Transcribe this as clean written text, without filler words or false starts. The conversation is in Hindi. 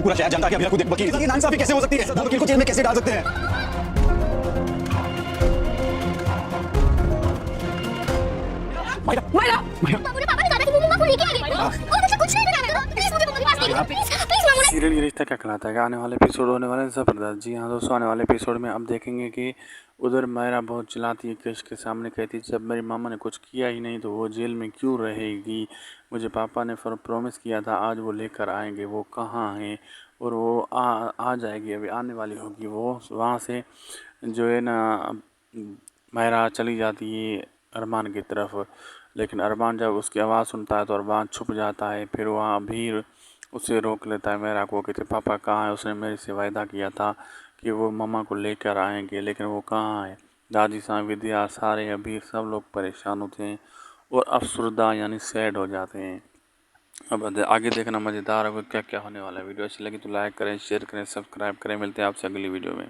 पूरा शहर जानता है कि अभी खुद एक वकील, ये नाइंसाफी कैसे हो सकती है? वकील को जेल में कैसे डाल सकते हैं? मायरा मायरा मुझे पापा ने कहा था कि वो मम्मा को लेके आ गए और मुझे कुछ नहीं बताना था। प्लीज मुझे मम्मा के पास लेके जाओ, प्लीज मामू। सीरियल ये रिश्ता क्या कहलाता है कि आने वाले एपिसोड होने वाले हैं ज़बरदस्त। जी हाँ दोस्तों, आने वाले एपिसोड में अब देखेंगे कि उधर मायरा बहुत चिल्लाती है केश के सामने, कहती है जब मेरी मामा ने कुछ किया ही नहीं तो वो जेल में क्यों रहेगी। मुझे पापा ने प्रॉमिस किया था आज वो लेकर आएंगे, वो कहाँ हैं। और वो आ जाएगी, अभी आने वाली होगी। वो वहाँ से जो है ना मायरा चली जाती है अरमान की तरफ, लेकिन अरमान जब उसकी आवाज़ सुनता है तो अरमान छुप जाता है। फिर वहाँ भीड़ उसे रोक लेता है मायरा को, कहते पापा कहाँ है, उसने मेरे से वायदा किया था कि वो मम्मा को लेकर आएंगे, लेकिन वो कहाँ है। दादी साहब, विद्या, सारे अभी सब लोग परेशान होते हैं और अफसरदा यानी सैड हो जाते हैं। अब आगे देखना मज़ेदार होगा क्या क्या होने वाला है। वीडियो अच्छी लगी तो लाइक करें, शेयर करें, सब्सक्राइब करें। मिलते हैं आपसे अगली वीडियो में।